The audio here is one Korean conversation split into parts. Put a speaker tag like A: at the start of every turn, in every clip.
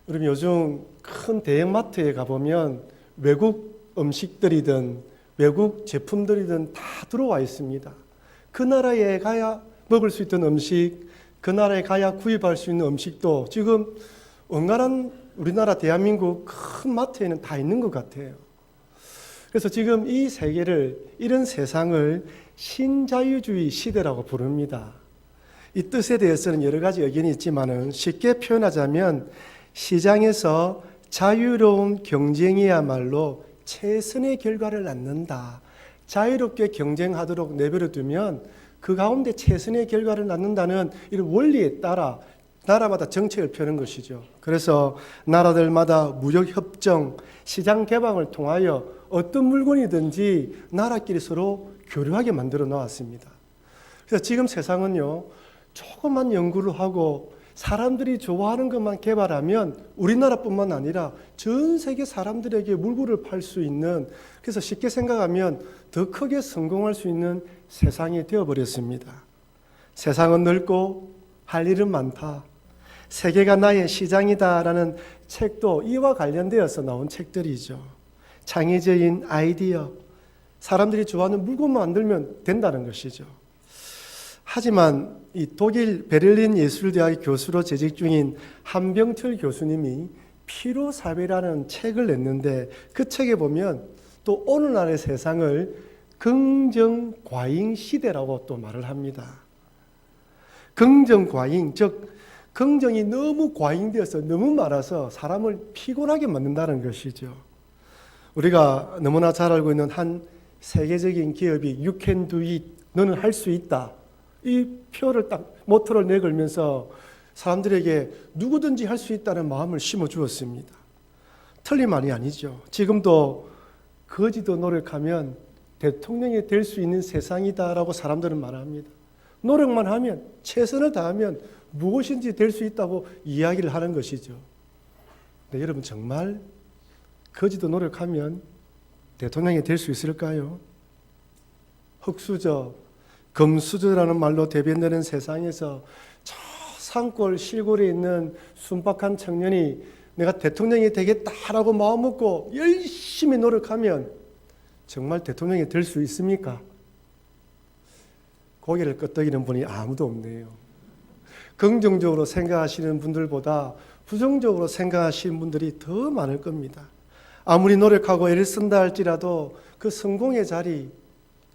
A: 여러분 요즘 큰 대형마트에 가보면 외국 음식들이든 외국 제품들이든 다 들어와 있습니다. 그 나라에 가야 먹을 수 있던 음식, 그 나라에 가야 구입할 수 있는 음식도 지금 원활한 우리나라 대한민국 큰 마트에는 다 있는 것 같아요. 그래서 지금 이 세계를, 이런 세상을 신자유주의 시대라고 부릅니다. 이 뜻에 대해서는 여러 가지 의견이 있지만 쉽게 표현하자면 시장에서 자유로운 경쟁이야말로 최선의 결과를 낳는다. 자유롭게 경쟁하도록 내버려 두면 그 가운데 최선의 결과를 낳는다는 이런 원리에 따라 나라마다 정책을 펴는 것이죠. 그래서 나라들마다 무역협정, 시장 개방을 통하여 어떤 물건이든지 나라끼리 서로 교류하게 만들어 놓았습니다. 그래서 지금 세상은요, 조금만 연구를 하고 사람들이 좋아하는 것만 개발하면 우리나라뿐만 아니라 전 세계 사람들에게 물건을 팔 수 있는, 그래서 쉽게 생각하면 더 크게 성공할 수 있는 세상이 되어버렸습니다. 세상은 넓고 할 일은 많다. 세계가 나의 시장이다라는 책도 이와 관련되어서 나온 책들이죠. 창의적인 아이디어, 사람들이 좋아하는 물건만 만들면 된다는 것이죠. 하지만 이 독일 베를린 예술대학 교수로 재직 중인 한병철 교수님이 피로사회라는 책을 냈는데 그 책에 보면 또 오늘날의 세상을 긍정과잉 시대라고 또 말을 합니다. 긍정과잉, 즉 긍정이 너무 과잉되어서 너무 많아서 사람을 피곤하게 만든다는 것이죠. 우리가 너무나 잘 알고 있는 한 세계적인 기업이 You can do it, 너는 할 수 있다. 이 표를 딱 모토를 내걸면서 사람들에게 누구든지 할 수 있다는 마음을 심어 주었습니다. 틀린 말이 아니죠. 지금도 거지도 노력하면 대통령이 될 수 있는 세상이다라고 사람들은 말합니다. 노력만 하면, 최선을 다하면 무엇인지 될 수 있다고 이야기를 하는 것이죠. 네, 여러분 정말 거지도 노력하면 대통령이 될 수 있을까요? 흙수저, 금수저라는 말로 대변되는 세상에서 저 산골 시골에 있는 순박한 청년이 내가 대통령이 되겠다라고 마음먹고 열심히 노력하면 정말 대통령이 될 수 있습니까? 고개를 끄덕이는 분이 아무도 없네요. 긍정적으로 생각하시는 분들보다 부정적으로 생각하시는 분들이 더 많을 겁니다. 아무리 노력하고 애를 쓴다 할지라도 그 성공의 자리,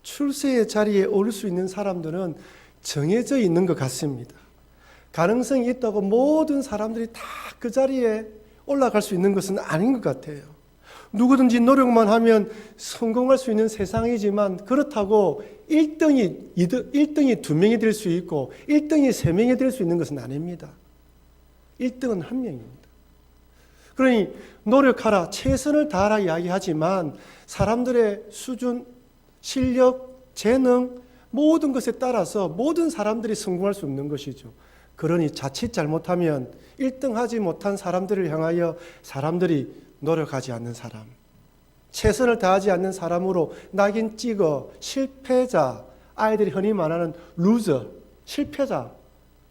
A: 출세의 자리에 오를 수 있는 사람들은 정해져 있는 것 같습니다. 가능성이 있다고 모든 사람들이 다 그 자리에 올라갈 수 있는 것은 아닌 것 같아요. 누구든지 노력만 하면 성공할 수 있는 세상이지만 그렇다고 1등이 2명이 될 수 있고 1등이 3명이 될 수 있는 것은 아닙니다. 1등은 1명입니다. 그러니 노력하라, 최선을 다하라 이야기하지만 사람들의 수준, 실력, 재능 모든 것에 따라서 모든 사람들이 성공할 수 없는 것이죠. 그러니 자칫 잘못하면 1등 하지 못한 사람들을 향하여 사람들이 노력하지 않는 사람, 최선을 다하지 않는 사람으로 낙인 찍어 실패자, 아이들이 흔히 말하는 루저, 실패자,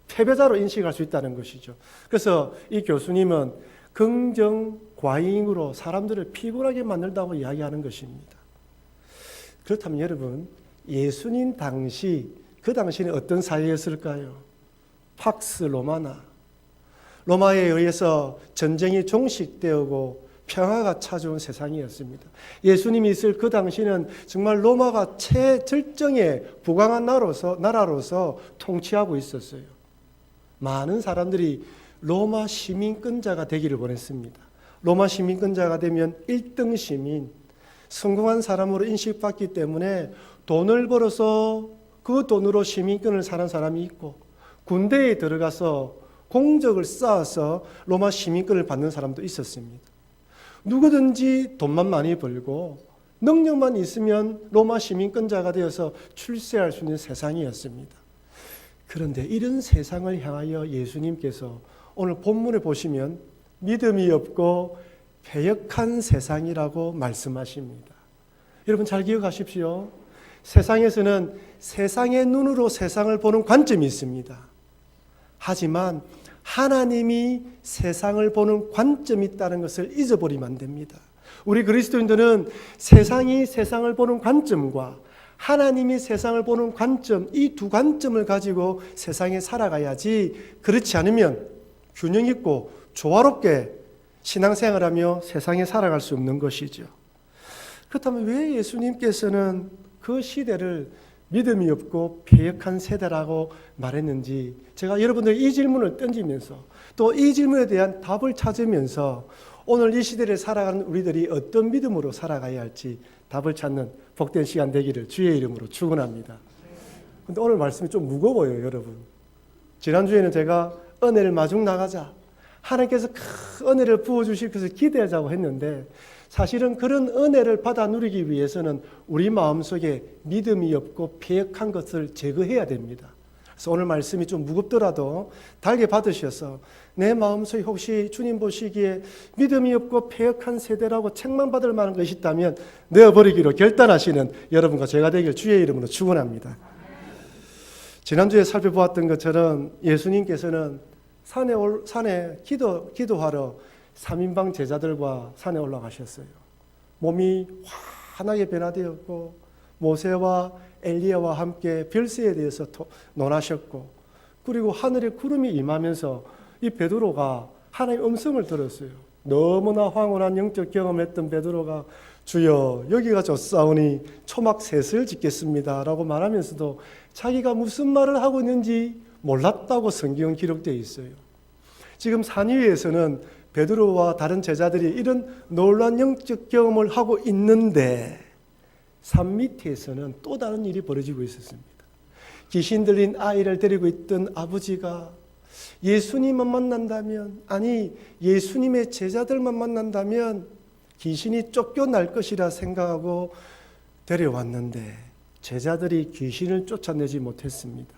A: 패배자로 인식할 수 있다는 것이죠. 그래서 이 교수님은 긍정 과잉으로 사람들을 피곤하게 만들다고 이야기하는 것입니다. 그렇다면 여러분, 예수님 당시, 그 당시는 어떤 사회였을까요? 팍스 로마나, 로마에 의해서 전쟁이 종식되고 평화가 찾아온 세상이었습니다. 예수님이 있을 그 당시는 정말 로마가 최절정에 부강한 나라로서 통치하고 있었어요. 많은 사람들이 로마 시민권자가 되기를 원했습니다. 로마 시민권자가 되면 1등 시민, 성공한 사람으로 인식받기 때문에 돈을 벌어서 그 돈으로 시민권을 사는 사람이 있고 군대에 들어가서 공적을 쌓아서 로마 시민권을 받는 사람도 있었습니다. 누구든지 돈만 많이 벌고 능력만 있으면 로마 시민권자가 되어서 출세할 수 있는 세상이었습니다. 그런데 이런 세상을 향하여 예수님께서 오늘 본문에 보시면 믿음이 없고 패역한 세상이라고 말씀하십니다. 여러분 잘 기억하십시오. 세상에서는 세상의 눈으로 세상을 보는 관점이 있습니다. 하지만 하나님이 세상을 보는 관점이 있다는 것을 잊어버리면 안 됩니다. 우리 그리스도인들은 세상이 세상을 보는 관점과 하나님이 세상을 보는 관점, 이 두 관점을 가지고 세상에 살아가야지, 그렇지 않으면 균형 있고 조화롭게 신앙생활하며 세상에 살아갈 수 없는 것이죠. 그렇다면 왜 예수님께서는 그 시대를 믿음이 없고 패역한 세대라고 말했는지, 제가 여러분들 이 질문을 던지면서 또 이 질문에 대한 답을 찾으면서 오늘 이 시대를 살아가는 우리들이 어떤 믿음으로 살아가야 할지 답을 찾는 복된 시간 되기를 주의 이름으로 축원합니다. 근데 오늘 말씀이 좀 무거워요, 여러분. 지난주에는 제가 은혜를 마중 나가자, 하나님께서 큰 은혜를 부어주실 것을 기대하자고 했는데, 사실은 그런 은혜를 받아 누리기 위해서는 우리 마음속에 믿음이 없고 패역한 것을 제거해야 됩니다. 그래서 오늘 말씀이 좀 무겁더라도 달게 받으셔서 내 마음속에 혹시 주님 보시기에 믿음이 없고 패역한 세대라고 책망받을 만한 것이 있다면 내어버리기로 결단하시는 여러분과 제가 되길 주의 이름으로 축원합니다. 지난주에 살펴보았던 것처럼 예수님께서는 산에 기도하러 3인방 제자들과 산에 올라가셨어요. 몸이 환하게 변화되었고 모세와 엘리야와 함께 별세에 대해서 논하셨고, 그리고 하늘에 구름이 임하면서 이 베드로가 하나님의 음성을 들었어요. 너무나 황홀한 영적 경험을 했던 베드로가 주여 여기가 좋사오니 초막 셋을 짓겠습니다 라고 말하면서도 자기가 무슨 말을 하고 있는지 몰랐다고 성경은 기록되어 있어요. 지금 산 위에서는 베드로와 다른 제자들이 이런 놀라운 영적 경험을 하고 있는데 산 밑에서는 또 다른 일이 벌어지고 있었습니다. 귀신 들린 아이를 데리고 있던 아버지가 예수님만 만난다면, 아니 예수님의 제자들만 만난다면 귀신이 쫓겨날 것이라 생각하고 데려왔는데 제자들이 귀신을 쫓아내지 못했습니다.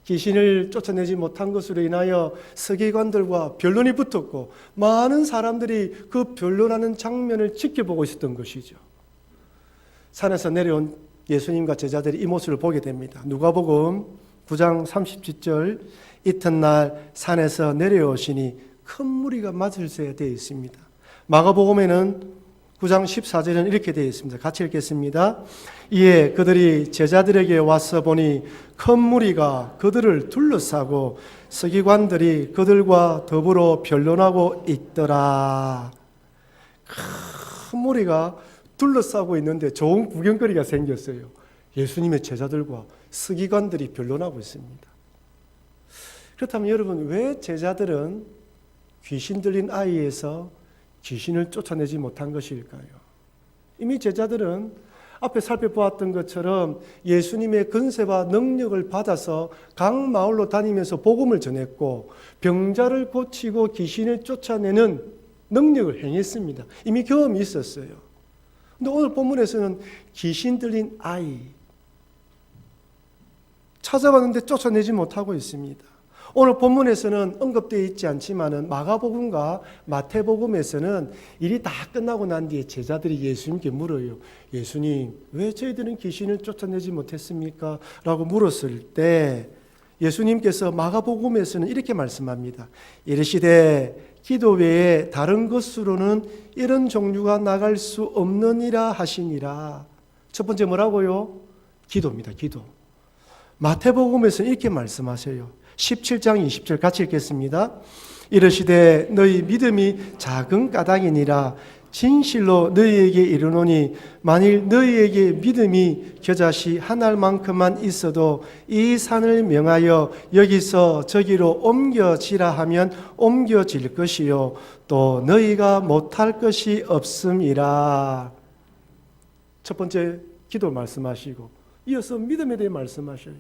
A: 귀신을 쫓아내지 못한 것으로 인하여 서기관들과 변론이 붙었고 많은 사람들이 그 변론하는 장면을 지켜보고 있었던 것이죠. 산에서 내려온 예수님과 제자들이 이 모습을 보게 됩니다. 누가복음 9장 37절, 이튿날 산에서 내려오시니 큰 무리가 맞을세 되어 있습니다. 마가복음에는 9장 14절은 이렇게 되어 있습니다. 같이 읽겠습니다. 이에 그들이 제자들에게 와서 보니 큰 무리가 그들을 둘러싸고 서기관들이 그들과 더불어 변론하고 있더라. 큰 무리가 둘러싸고 있는데 좋은 구경거리가 생겼어요. 예수님의 제자들과 서기관들이 변론하고 있습니다. 그렇다면 여러분, 왜 제자들은 귀신 들린 아이에서 귀신을 쫓아내지 못한 것일까요? 이미 제자들은 앞에 살펴보았던 것처럼 예수님의 권세와 능력을 받아서 각 마을로 다니면서 복음을 전했고 병자를 고치고 귀신을 쫓아내는 능력을 행했습니다. 이미 경험이 있었어요. 근데 오늘 본문에서는 귀신 들린 아이 찾아봤는데 쫓아내지 못하고 있습니다. 오늘 본문에서는 언급되어 있지 않지만은 마가복음과 마태복음에서는 일이 다 끝나고 난 뒤에 제자들이 예수님께 물어요. 예수님, 왜 저희들은 귀신을 쫓아내지 못했습니까? 라고 물었을 때 예수님께서 마가복음에서는 이렇게 말씀합니다. 이르시되 기도 외에 다른 것으로는 이런 종류가 나갈 수 없느니라 하시니라. 첫 번째 뭐라고요? 기도입니다. 기도. 마태복음에서는 이렇게 말씀하세요. 17장 20절 같이 읽겠습니다. 이르시되 너희 믿음이 작은 까닭이니라. 진실로 너희에게 이르노니 만일 너희에게 믿음이 겨자씨 한 알만큼만 있어도 이 산을 명하여 여기서 저기로 옮겨지라 하면 옮겨질 것이요 또 너희가 못할 것이 없음이라. 첫 번째 기도 말씀하시고 이어서 믿음에 대해 말씀하셔요.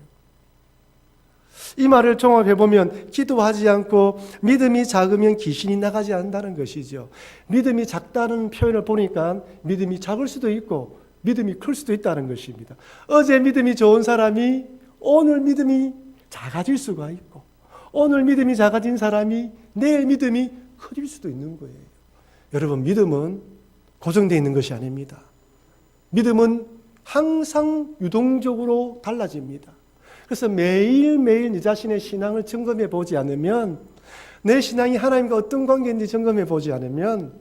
A: 이 말을 종합해보면 기도하지 않고 믿음이 작으면 귀신이 나가지 않는다는 것이죠. 믿음이 작다는 표현을 보니까 믿음이 작을 수도 있고 믿음이 클 수도 있다는 것입니다. 어제 믿음이 좋은 사람이 오늘 믿음이 작아질 수가 있고 오늘 믿음이 작아진 사람이 내일 믿음이 커질 수도 있는 거예요. 여러분, 믿음은 고정되어 있는 것이 아닙니다. 믿음은 항상 유동적으로 달라집니다. 그래서 매일매일 네 자신의 신앙을 점검해 보지 않으면 내 신앙이 하나님과 어떤 관계인지 점검해 보지 않으면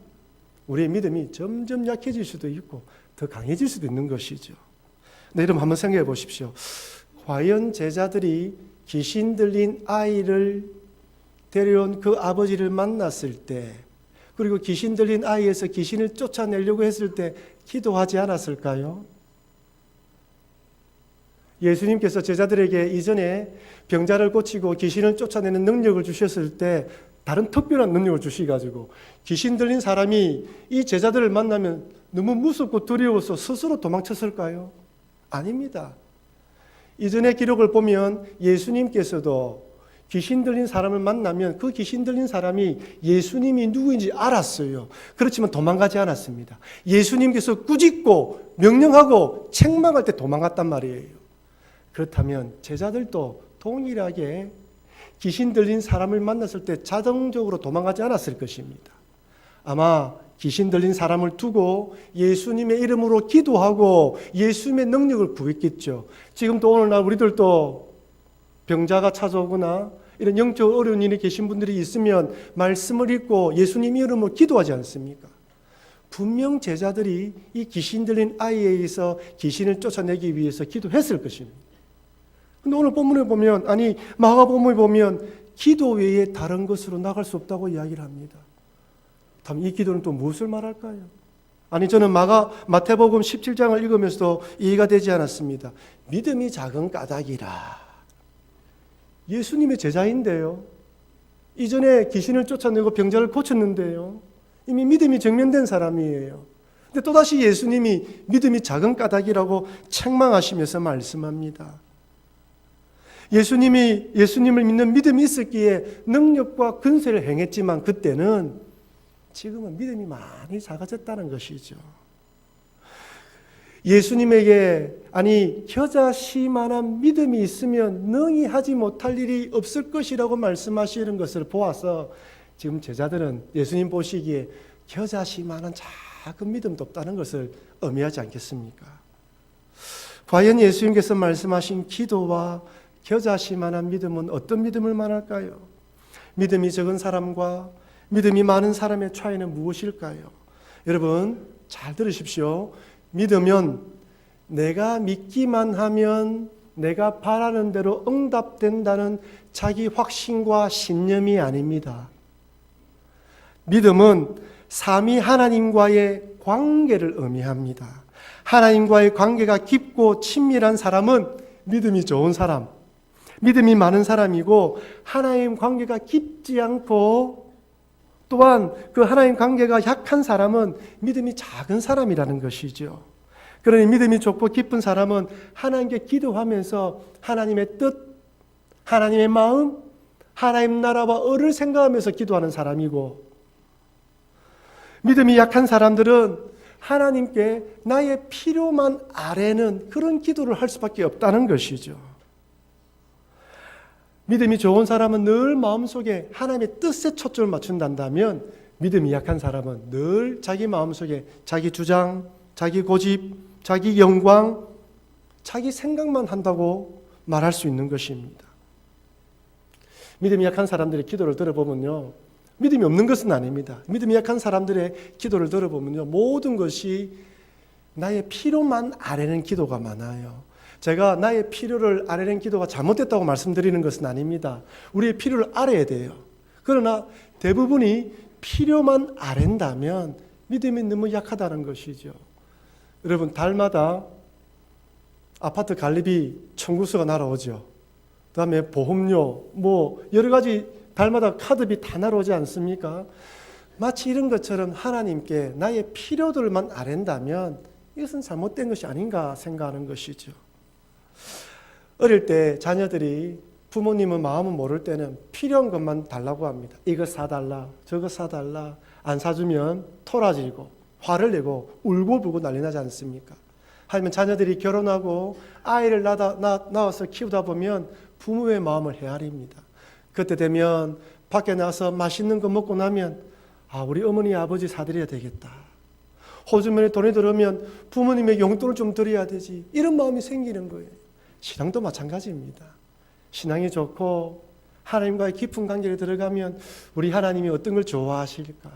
A: 우리의 믿음이 점점 약해질 수도 있고 더 강해질 수도 있는 것이죠. 네, 여러분 한번 생각해 보십시오. 과연 제자들이 귀신 들린 아이를 데려온 그 아버지를 만났을 때, 그리고 귀신 들린 아이에서 귀신을 쫓아내려고 했을 때 기도하지 않았을까요? 예수님께서 제자들에게 이전에 병자를 고치고 귀신을 쫓아내는 능력을 주셨을 때 다른 특별한 능력을 주시가지고 귀신 들린 사람이 이 제자들을 만나면 너무 무섭고 두려워서 스스로 도망쳤을까요? 아닙니다. 이전의 기록을 보면 예수님께서도 귀신 들린 사람을 만나면 그 귀신 들린 사람이 예수님이 누구인지 알았어요. 그렇지만 도망가지 않았습니다. 예수님께서 꾸짖고 명령하고 책망할 때 도망갔단 말이에요. 그렇다면 제자들도 동일하게 귀신 들린 사람을 만났을 때 자동적으로 도망가지 않았을 것입니다. 아마 귀신 들린 사람을 두고 예수님의 이름으로 기도하고 예수님의 능력을 구했겠죠. 지금도 오늘날 우리들도 병자가 찾아오거나 이런 영적 어려운 일이 계신 분들이 있으면 말씀을 읽고 예수님 이름으로 기도하지 않습니까? 분명 제자들이 이 귀신 들린 아이에 의해서 귀신을 쫓아내기 위해서 기도했을 것입니다. 근데 오늘 본문에 보면, 마가복음에 보면 기도 외에 다른 것으로 나갈 수 없다고 이야기를 합니다. 다음 이 기도는 또 무엇을 말할까요? 저는 마태복음 17장을 읽으면서도 이해가 되지 않았습니다. 믿음이 작은 까닭이라. 예수님의 제자인데요. 이전에 귀신을 쫓아내고 병자를 고쳤는데요. 이미 믿음이 정면된 사람이에요. 근데 또다시 예수님이 믿음이 작은 까닭이라고 책망하시면서 말씀합니다. 예수님을 믿는 믿음이 있었기에 능력과 근세를 행했지만 그때는 지금은 믿음이 많이 작아졌다는 것이죠. 예수님에게 겨자씨만한 믿음이 있으면 능히 하지 못할 일이 없을 것이라고 말씀하시는 것을 보아서 지금 제자들은 예수님 보시기에 겨자씨만한 작은 믿음도 없다는 것을 의미하지 않겠습니까? 과연 예수님께서 말씀하신 기도와 겨자씨만한 믿음은 어떤 믿음을 말할까요? 믿음이 적은 사람과 믿음이 많은 사람의 차이는 무엇일까요? 여러분 잘 들으십시오. 믿으면 내가 믿기만 하면 내가 바라는 대로 응답된다는 자기 확신과 신념이 아닙니다. 믿음은 삼위 하나님과의 관계를 의미합니다. 하나님과의 관계가 깊고 친밀한 사람은 믿음이 좋은 사람, 믿음이 많은 사람이고, 하나님 관계가 깊지 않고 또한 그 하나님 관계가 약한 사람은 믿음이 작은 사람이라는 것이죠. 그러니 믿음이 좋고 깊은 사람은 하나님께 기도하면서 하나님의 뜻, 하나님의 마음, 하나님 나라와 을을 생각하면서 기도하는 사람이고, 믿음이 약한 사람들은 하나님께 나의 필요만 아뢰는 그런 기도를 할 수밖에 없다는 것이죠. 믿음이 좋은 사람은 늘 마음속에 하나님의 뜻에 초점을 맞춘다면, 믿음이 약한 사람은 늘 자기 마음속에 자기 주장, 자기 고집, 자기 영광, 자기 생각만 한다고 말할 수 있는 것입니다. 믿음이 약한 사람들의 기도를 들어보면요, 믿음이 없는 것은 아닙니다. 믿음이 약한 사람들의 기도를 들어보면요, 모든 것이 나의 필요만 아뢰는 기도가 많아요. 제가 나의 필요를 아뢰는 기도가 잘못됐다고 말씀드리는 것은 아닙니다. 우리의 필요를 아뢰야 돼요. 그러나 대부분이 필요만 아랜다면 믿음이 너무 약하다는 것이죠. 여러분, 달마다 아파트 관리비 청구서가 날아오죠. 그 다음에 보험료, 여러 가지 달마다 카드비 다 날아오지 않습니까? 마치 이런 것처럼 하나님께 나의 필요들만 아랜다면 이것은 잘못된 것이 아닌가 생각하는 것이죠. 어릴 때 자녀들이 부모님은 마음은 모를 때는 필요한 것만 달라고 합니다. 이거 사달라, 저거 사달라. 안 사주면 토라지고 화를 내고 울고불고 난리 나지 않습니까? 하지만 자녀들이 결혼하고 아이를 낳아서 키우다 보면 부모의 마음을 헤아립니다. 그때 되면 밖에 나가서 맛있는 거 먹고 나면 우리 어머니 아버지 사드려야 되겠다. 호주머니에 돈이 들어오면 부모님의 용돈을 좀 드려야 되지. 이런 마음이 생기는 거예요. 신앙도 마찬가지입니다. 신앙이 좋고 하나님과의 깊은 관계에 들어가면 우리 하나님이 어떤 걸 좋아하실까?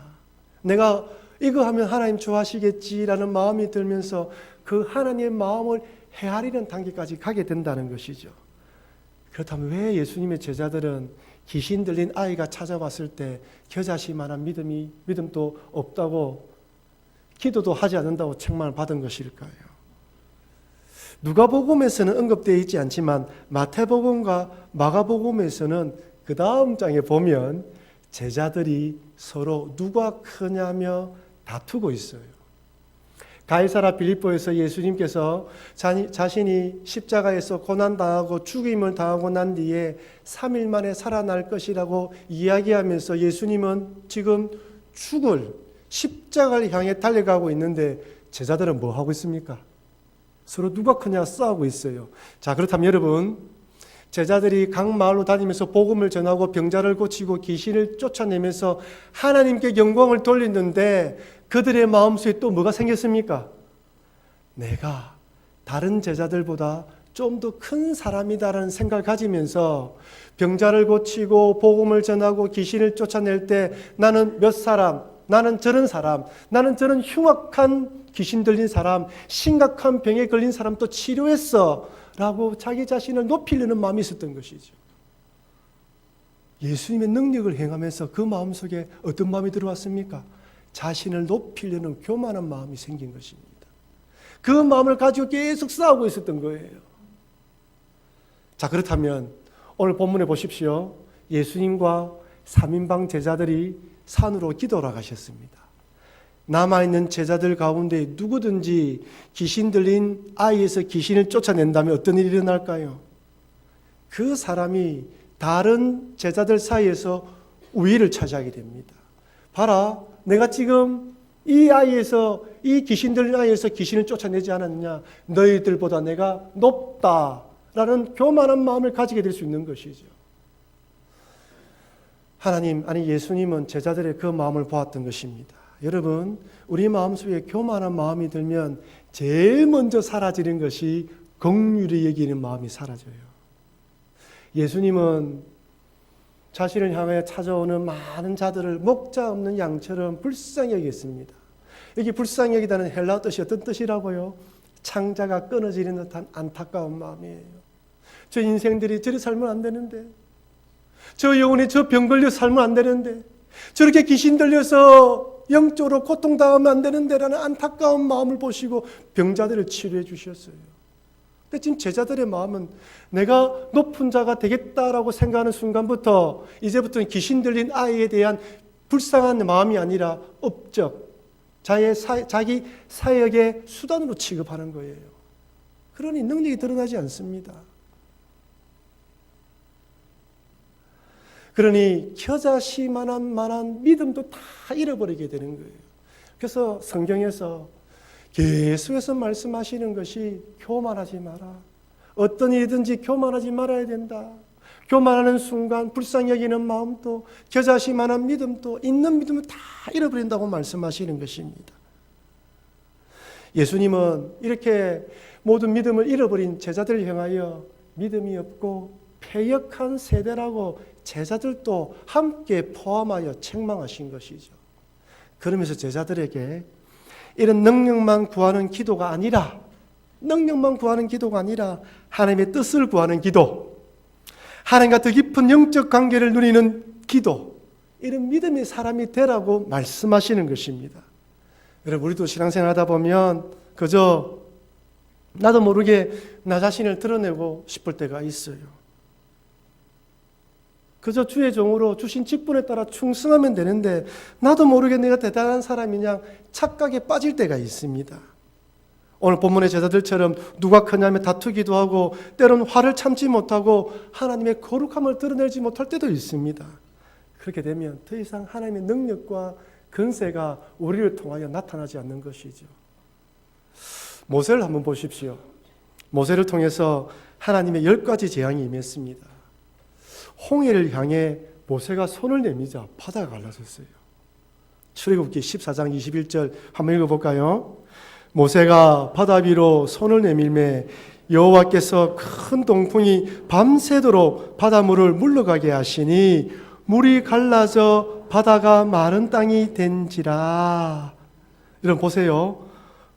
A: 내가 이거 하면 하나님 좋아하시겠지라는 마음이 들면서 그 하나님의 마음을 헤아리는 단계까지 가게 된다는 것이죠. 그렇다면 왜 예수님의 제자들은 귀신 들린 아이가 찾아왔을 때 겨자씨만한 믿음도 없다고 기도도 하지 않는다고 책망을 받은 것일까요? 누가복음에서는 언급되어 있지 않지만 마태복음과 마가복음에서는 그 다음 장에 보면 제자들이 서로 누가 크냐며 다투고 있어요. 가이사라 빌립보에서 예수님께서 자신이 십자가에서 고난당하고 죽임을 당하고 난 뒤에 3일 만에 살아날 것이라고 이야기하면서 예수님은 지금 죽을 십자가를 향해 달려가고 있는데 제자들은 뭐 하고 있습니까? 서로 누가 크냐 싸우고 있어요. 자, 그렇다면 여러분, 제자들이 각 마을로 다니면서 복음을 전하고 병자를 고치고 귀신을 쫓아내면서 하나님께 영광을 돌리는데 그들의 마음속에 또 뭐가 생겼습니까? 내가 다른 제자들보다 좀 더 큰 사람이다라는 생각을 가지면서 병자를 고치고 복음을 전하고 귀신을 쫓아낼 때 나는 몇 사람, 나는 저런 사람, 나는 저런 흉악한 귀신 들린 사람, 심각한 병에 걸린 사람 또 치료했어 라고 자기 자신을 높이려는 마음이 있었던 것이죠. 예수님의 능력을 행하면서 그 마음속에 어떤 마음이 들어왔습니까? 자신을 높이려는 교만한 마음이 생긴 것입니다. 그 마음을 가지고 계속 싸우고 있었던 거예요. 자, 그렇다면 오늘 본문에 보십시오. 예수님과 3인방 제자들이 산으로 기도하러 가셨습니다. 남아있는 제자들 가운데 누구든지 귀신 들린 아이에서 귀신을 쫓아낸다면 어떤 일이 일어날까요? 그 사람이 다른 제자들 사이에서 우위를 차지하게 됩니다. 봐라, 내가 지금 이 귀신 들린 아이에서 귀신을 쫓아내지 않았느냐? 너희들보다 내가 높다라는 교만한 마음을 가지게 될 수 있는 것이죠. 예수님은 제자들의 그 마음을 보았던 것입니다. 여러분, 우리 마음속에 교만한 마음이 들면 제일 먼저 사라지는 것이 긍휼히 여기는 마음이 사라져요. 예수님은 자신을 향해 찾아오는 많은 자들을 목자 없는 양처럼 불쌍히 여겼습니다. 여기 불쌍히 여기다는 헬라어 뜻이 어떤 뜻이라고요? 창자가 끊어지는 듯한 안타까운 마음이에요. 저 인생들이 저리 살면 안 되는데, 저 영혼이 저 병 걸려 살면 안 되는데, 저렇게 귀신 들려서 영적으로 고통당하면 안 되는데 라는 안타까운 마음을 보시고 병자들을 치료해 주셨어요. 근데 지금 제자들의 마음은 내가 높은 자가 되겠다라고 생각하는 순간부터 이제부터는 귀신 들린 아이에 대한 불쌍한 마음이 아니라 업적, 자기 사역의 수단으로 취급하는 거예요. 그러니 능력이 드러나지 않습니다. 그러니 겨자씨만한 믿음도 다 잃어버리게 되는 거예요. 그래서 성경에서 계속해서 말씀하시는 것이 교만하지 마라. 어떤 일이든지 교만하지 말아야 된다. 교만하는 순간 불쌍히 여기는 마음도 겨자씨만한 믿음도 있는 믿음을 다 잃어버린다고 말씀하시는 것입니다. 예수님은 이렇게 모든 믿음을 잃어버린 제자들을 향하여 믿음이 없고 패역한 세대라고 제자들도 함께 포함하여 책망하신 것이죠. 그러면서 제자들에게 이런 능력만 구하는 기도가 아니라 하나님의 뜻을 구하는 기도, 하나님과 더 깊은 영적 관계를 누리는 기도, 이런 믿음의 사람이 되라고 말씀하시는 것입니다. 여러분, 우리도 신앙생활 하다 보면 그저 나도 모르게 나 자신을 드러내고 싶을 때가 있어요. 그저 주의 종으로 주신 직분에 따라 충성하면 되는데 나도 모르게 내가 대단한 사람이냐 착각에 빠질 때가 있습니다. 오늘 본문의 제자들처럼 누가 크냐며 다투기도 하고 때로는 화를 참지 못하고 하나님의 거룩함을 드러내지 못할 때도 있습니다. 그렇게 되면 더 이상 하나님의 능력과 근세가 우리를 통하여 나타나지 않는 것이죠. 모세를 한번 보십시오. 모세를 통해서 하나님의 10가지 재앙이 임했습니다. 홍해를 향해 모세가 손을 내미자 바다가 갈라졌어요. 출애굽기 14장 21절 한번 읽어볼까요? 모세가 바다 위로 손을 내밀매 여호와께서 큰 동풍이 밤새도록 바닷물을 물러가게 하시니 물이 갈라져 바다가 마른 땅이 된지라. 여러분 보세요.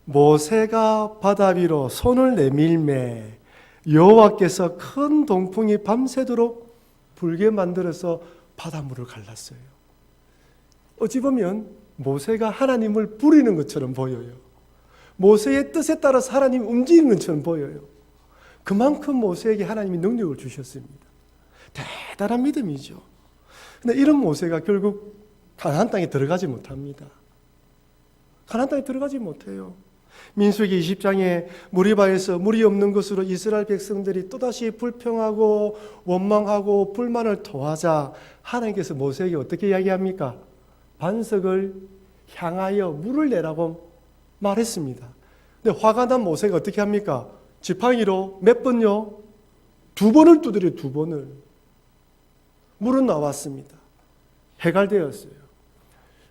A: 모세가 바다 위로 손을 내밀매 여호와께서 큰 동풍이 밤새도록 불게 만들어서 바닷물을 갈랐어요. 어찌 보면 모세가 하나님을 부리는 것처럼 보여요. 모세의 뜻에 따라서 하나님이 움직이는 것처럼 보여요. 그만큼 모세에게 하나님이 능력을 주셨습니다. 대단한 믿음이죠. 근데 이런 모세가 결국 가나안 땅에 들어가지 못합니다. 가나안 땅에 들어가지 못해요. 민수기 20장에 무리바에서 물이 없는 것으로 이스라엘 백성들이 또다시 불평하고 원망하고 불만을 토하자 하나님께서 모세에게 어떻게 이야기합니까? 반석을 향하여 물을 내라고 말했습니다. 근데 화가 난 모세가 어떻게 합니까? 지팡이로 몇 번요? 2번을 두드려요. 2번을. 물은 나왔습니다. 해갈되었어요.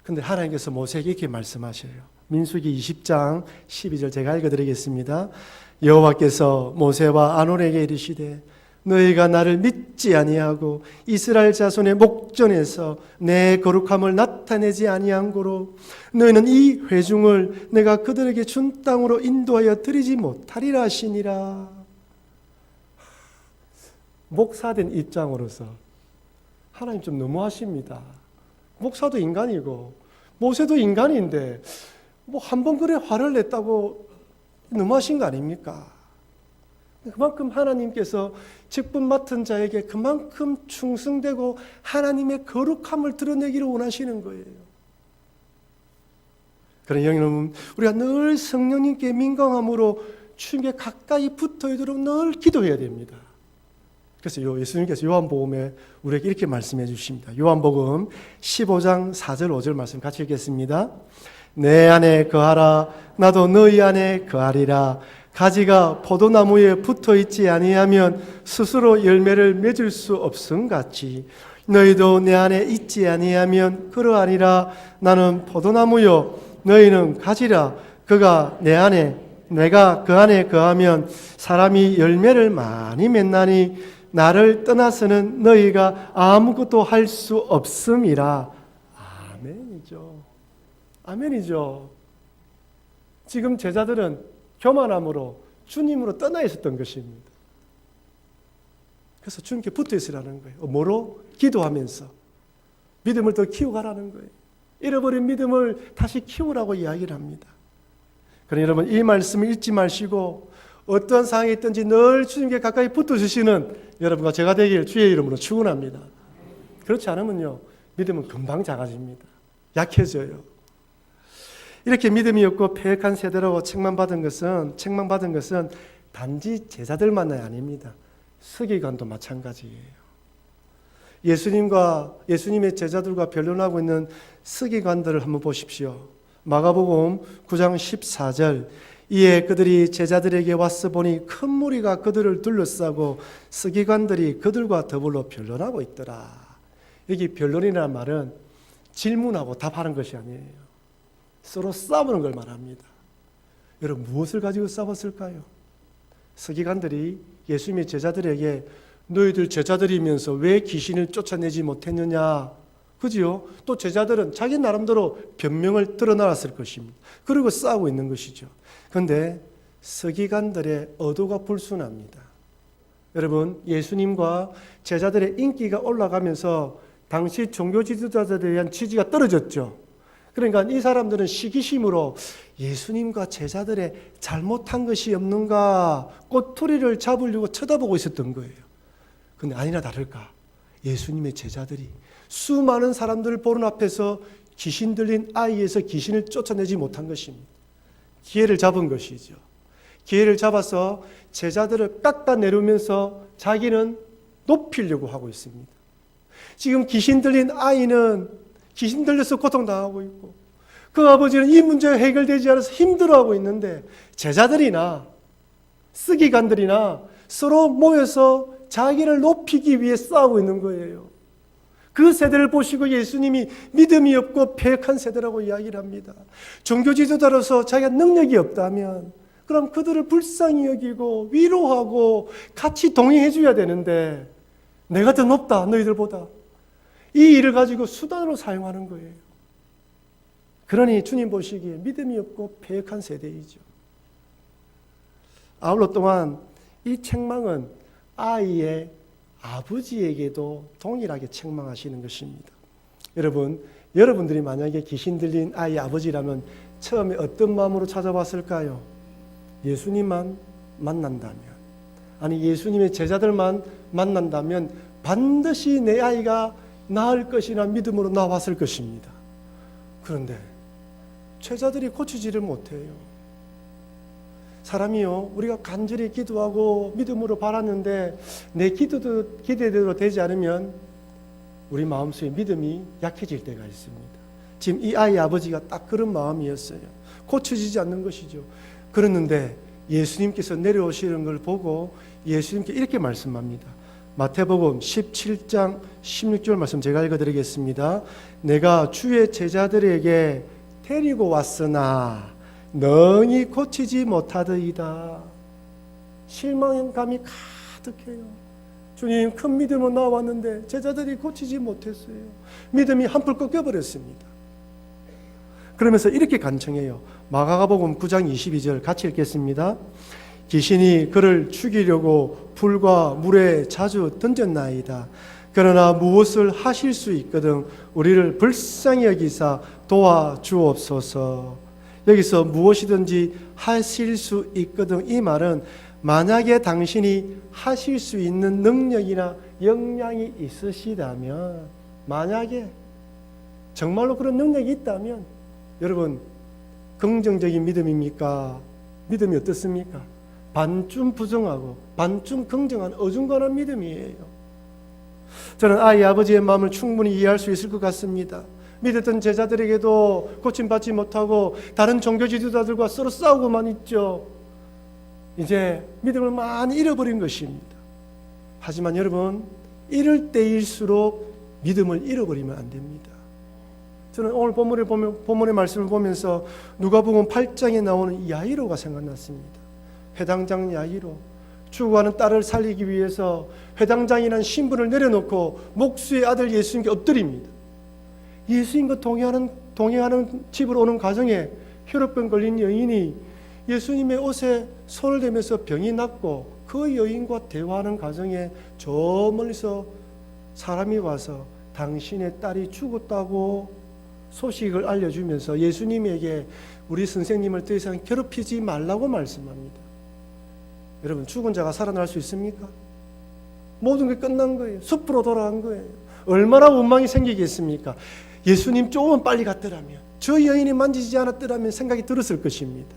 A: 근데 하나님께서 모세에게 이렇게 말씀하셔요. 민수기 20장 12절 제가 읽어드리겠습니다. 여호와께서 모세와 아론에게 이르시되 너희가 나를 믿지 아니하고 이스라엘 자손의 목전에서 내 거룩함을 나타내지 아니한 고로 너희는 이 회중을 내가 그들에게 준 땅으로 인도하여 드리지 못하리라 하시니라. 목사된 입장으로서 하나님 좀 너무하십니다. 목사도 인간이고 모세도 인간인데 뭐 한 번 그래 화를 냈다고 너무하신 거 아닙니까? 그만큼 하나님께서 직분 맡은 자에게 그만큼 충성되고 하나님의 거룩함을 드러내기를 원하시는 거예요. 그러나 여러분, 우리가 늘 성령님께 민감함으로 주님께 가까이 붙어 있도록 늘 기도해야 됩니다. 그래서 예수님께서 요한복음에 우리에게 이렇게 말씀해 주십니다. 요한복음 15장 4절 5절 말씀 같이 읽겠습니다. 내 안에 거하라 나도 너희 안에 거하리라. 가지가 포도나무에 붙어 있지 아니하면 스스로 열매를 맺을 수 없음같이 너희도 내 안에 있지 아니하면 그러하리라. 나는 포도나무요 너희는 가지라. 그가 내 안에 내가 그 안에 거하면 사람이 열매를 많이 맺나니 나를 떠나서는 너희가 아무것도 할 수 없음이라. 아멘이죠. 아멘이죠. 지금 제자들은 교만함으로 주님으로 떠나 있었던 것입니다. 그래서 주님께 붙어 있으라는 거예요. 뭐로? 기도하면서 믿음을 더 키워가라는 거예요. 잃어버린 믿음을 다시 키우라고 이야기를 합니다. 그러니 여러분 이 말씀을 잊지 마시고 어떤 상황이 있든지 늘 주님께 가까이 붙어 주시는 여러분과 제가 되길 주의 이름으로 축원합니다. 그렇지 않으면요 믿음은 금방 작아집니다. 약해져요. 이렇게 믿음이 없고 패역한 세대라고 책망받은 것은 단지 제자들만이 아닙니다. 서기관도 마찬가지예요. 예수님의 제자들과 변론하고 있는 서기관들을 한번 보십시오. 마가복음 9장 14절 이에 그들이 제자들에게 와서 보니 큰 무리가 그들을 둘러싸고 서기관들이 그들과 더불어 변론하고 있더라. 여기 변론이라는 말은 질문하고 답하는 것이 아니에요. 서로 싸우는 걸 말합니다. 여러분 무엇을 가지고 싸웠을까요? 서기관들이 예수님의 제자들에게 너희들 제자들이면서 왜 귀신을 쫓아내지 못했느냐? 그지요? 또 제자들은 자기 나름대로 변명을 드러나왔을 것입니다. 그리고 싸우고 있는 것이죠. 그런데 서기관들의 의도가 불순합니다. 여러분 예수님과 제자들의 인기가 올라가면서 당시 종교 지도자들에 대한 지지가 떨어졌죠. 그러니까 이 사람들은 시기심으로 예수님과 제자들의 잘못한 것이 없는가 꼬투리를 잡으려고 쳐다보고 있었던 거예요. 그런데 아니나 다를까 예수님의 제자들이 수많은 사람들을 보는 앞에서 귀신 들린 아이에서 귀신을 쫓아내지 못한 것입니다. 기회를 잡은 것이죠. 기회를 잡아서 제자들을 깎아내리면서 자기는 높이려고 하고 있습니다. 지금 귀신 들린 아이는 귀신 들려서 고통당하고 있고 그 아버지는 이 문제가 해결되지 않아서 힘들어하고 있는데 제자들이나 서기관들이나 서로 모여서 자기를 높이기 위해 싸우고 있는 거예요. 그 세대를 보시고 예수님이 믿음이 없고 패역한 세대라고 이야기를 합니다. 종교 지도자로서 자기가 능력이 없다면 그럼 그들을 불쌍히 여기고 위로하고 같이 동행해 줘야 되는데 내가 더 높다 너희들보다, 이 일을 가지고 수단으로 사용하는 거예요. 그러니 주님 보시기에 믿음이 없고 패역한 세대이죠. 아울러 또한 이 책망은 아이의 아버지에게도 동일하게 책망하시는 것입니다. 여러분들이 만약에 귀신 들린 아이 아버지라면 처음에 어떤 마음으로 찾아왔을까요? 예수님만 만난다면, 아니 예수님의 제자들만 만난다면 반드시 내 아이가 나을 것이라는 믿음으로 나왔을 것입니다. 그런데 제자들이 고치지를 못해요. 사람이요, 우리가 간절히 기도하고 믿음으로 바랐는데 내 기대대로 되지 않으면 우리 마음속에 믿음이 약해질 때가 있습니다. 지금 이 아이 아버지가 딱 그런 마음이었어요. 고쳐지지 않는 것이죠. 그랬는데 예수님께서 내려오시는 걸 보고 예수님께 이렇게 말씀합니다. 마태복음 17장 16절 말씀 제가 읽어드리겠습니다. 내가 주의 제자들에게 데리고 왔으나 능히 고치지 못하더이다. 실망감이 가득해요. 주님, 큰 믿음으로 나왔는데 제자들이 고치지 못했어요. 믿음이 한풀 꺾여버렸습니다. 그러면서 이렇게 간청해요. 마가복음 9장 22절 같이 읽겠습니다. 귀신이 그를 죽이려고 불과 물에 자주 던졌나이다. 그러나 무엇을 하실 수 있거든 우리를 불쌍히 여기사 도와주옵소서. 여기서 무엇이든지 하실 수 있거든, 이 말은 만약에 당신이 하실 수 있는 능력이나 역량이 있으시다면, 만약에 정말로 그런 능력이 있다면, 여러분 긍정적인 믿음입니까? 믿음이 어떻습니까? 반쯤 부정하고 반쯤 긍정한 어중간한 믿음이에요. 저는 아이 아버지의 마음을 충분히 이해할 수 있을 것 같습니다. 믿었던 제자들에게도 고침받지 못하고 다른 종교 지도자들과 서로 싸우고만 있죠. 이제 믿음을 많이 잃어버린 것입니다. 하지만 여러분, 이럴 때일수록 믿음을 잃어버리면 안 됩니다. 저는 오늘 본문의 말씀을 보면서 누가복음 8장에 나오는 야이로가 생각났습니다. 회당장 야이로, 죽어가는 딸을 살리기 위해서 회당장이라는 신분을 내려놓고 목수의 아들 예수님께 엎드립니다. 예수님과 동행하는 집으로 오는 과정에 혈우병 걸린 여인이 예수님의 옷에 손을 대면서 병이 낫고 그 여인과 대화하는 과정에 저 멀리서 사람이 와서 당신의 딸이 죽었다고 소식을 알려주면서 예수님에게 우리 선생님을 더 이상 괴롭히지 말라고 말씀합니다. 여러분, 죽은 자가 살아날 수 있습니까? 모든 게 끝난 거예요. 숲으로 돌아간 거예요. 얼마나 원망이 생기겠습니까? 예수님 조금 빨리 갔더라면, 저 여인이 만지지 않았더라면 생각이 들었을 것입니다.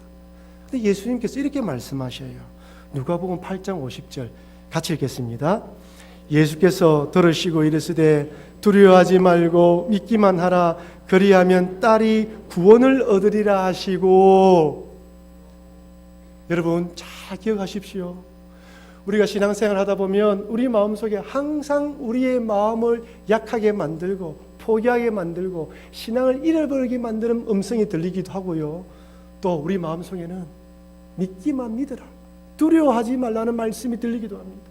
A: 근데 예수님께서 이렇게 말씀하셔요. 누가복음 8장 50절 같이 읽겠습니다. 예수께서 들으시고 이르시되 두려워하지 말고 믿기만 하라. 그리하면 딸이 구원을 얻으리라 하시고. 여러분 잘 기억하십시오. 우리가 신앙생활 하다 보면 우리 마음속에 항상 우리의 마음을 약하게 만들고 포기하게 만들고 신앙을 잃어버리게 만드는 음성이 들리기도 하고요. 또 우리 마음속에는 믿기만 믿으라, 두려워하지 말라는 말씀이 들리기도 합니다.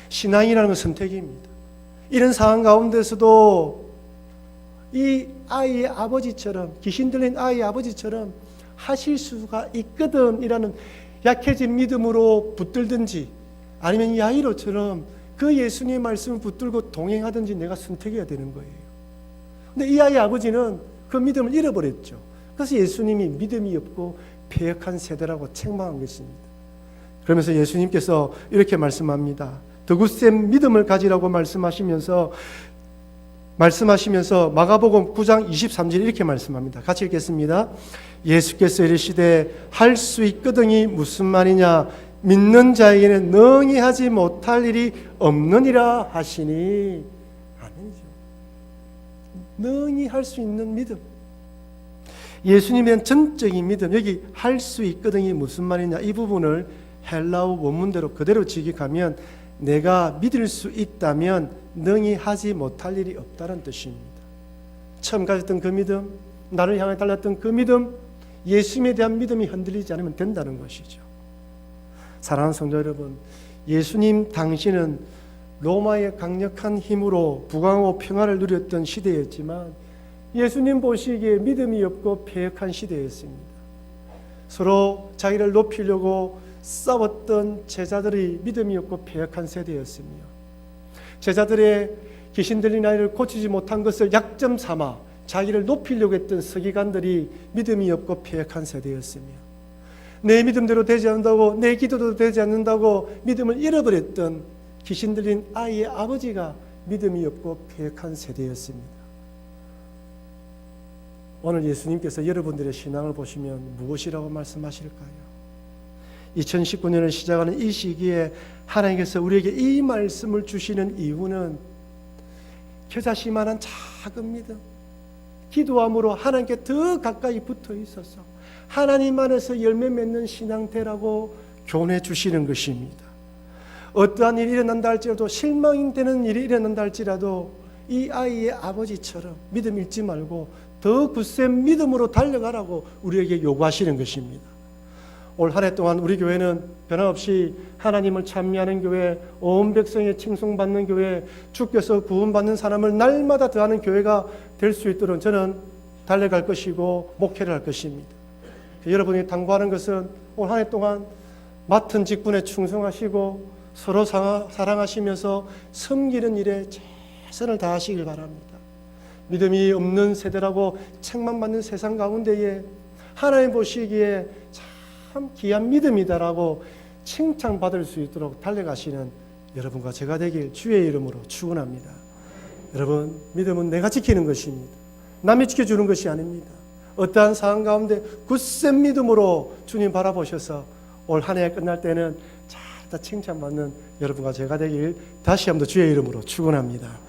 A: 신앙이라는 건 선택입니다. 이런 상황 가운데서도 이 아이의 아버지처럼, 귀신 들린 아이의 아버지처럼 하실 수가 있거든 이라는 약해진 믿음으로 붙들든지, 아니면 야이로처럼 그 예수님의 말씀을 붙들고 동행하든지 내가 선택해야 되는 거예요. 근데 이 아이의 아버지는 그 믿음을 잃어버렸죠. 그래서 예수님이 믿음이 없고 패역한 세대라고 책망한 것입니다. 그러면서 예수님께서 이렇게 말씀합니다. 더 굳센 믿음을 가지라고 말씀하시면서 마가복음 9장 23절 이렇게 말씀합니다. 같이 읽겠습니다. 예수께서 이르시되 할 수 있거든이 무슨 말이냐, 믿는 자에게는 능히 하지 못할 일이 없느니라 하시니. 아멘이죠. 능히 할 수 있는 믿음, 예수님에 대한 전적인 믿음. 여기 할 수 있거든이 무슨 말이냐, 이 부분을 헬라어 원문대로 그대로 직역하면 내가 믿을 수 있다면 능히 하지 못할 일이 없다는 뜻입니다. 처음 가졌던 그 믿음, 나를 향해 달렸던 그 믿음, 예수님에 대한 믿음이 흔들리지 않으면 된다는 것이죠. 사랑하는 성도 여러분, 예수님 당시는 로마의 강력한 힘으로 부강하고 평화를 누렸던 시대였지만 예수님 보시기에 믿음이 없고 패역한 시대였습니다. 서로 자기를 높이려고 싸웠던 제자들이 믿음이 없고 패역한 세대였으며 제자들의 귀신 들린 아이를 고치지 못한 것을 약점 삼아 자기를 높이려고 했던 서기관들이 믿음이 없고 패역한 세대였으며 내 믿음대로 되지 않는다고 내 기도도 되지 않는다고 믿음을 잃어버렸던 귀신 들린 아이의 아버지가 믿음이 없고 패역한 세대였습니다. 오늘 예수님께서 여러분들의 신앙을 보시면 무엇이라고 말씀하실까요? 2019년을 시작하는 이 시기에 하나님께서 우리에게 이 말씀을 주시는 이유는 겨자씨만한 작은 믿음, 기도함으로 하나님께 더 가까이 붙어 있어서 하나님 안에서 열매 맺는 신앙 되라고 교훈해 주시는 것입니다. 어떠한 일이 일어난다 할지라도 실망되는 일이 일어난다 할지라도 이 아이의 아버지처럼 믿음 잃지 말고 더 굳센 믿음으로 달려가라고 우리에게 요구하시는 것입니다. 올 한 해 동안 우리 교회는 변함없이 하나님을 찬미하는 교회, 온 백성의 칭송받는 교회, 주께서 구원받는 사람을 날마다 더하는 교회가 될 수 있도록 저는 달려갈 것이고 목회를 할 것입니다. 여러분이 당부하는 것은 올 한 해 동안 맡은 직분에 충성하시고 서로 사랑하시면서 섬기는 일에 최선을 다하시길 바랍니다. 믿음이 없는 세대라고 책만 받는 세상 가운데에 하나님 보시기에 참 귀한 믿음이다라고 칭찬받을 수 있도록 달려가시는 여러분과 제가 되길 주의 이름으로 축원합니다. 여러분, 믿음은 내가 지키는 것입니다. 남이 지켜주는 것이 아닙니다. 어떠한 상황 가운데 굳센 믿음으로 주님 바라보셔서 올 한 해 끝날 때는 잘 다 칭찬받는 여러분과 제가 되길 다시 한번 주의 이름으로 축원합니다.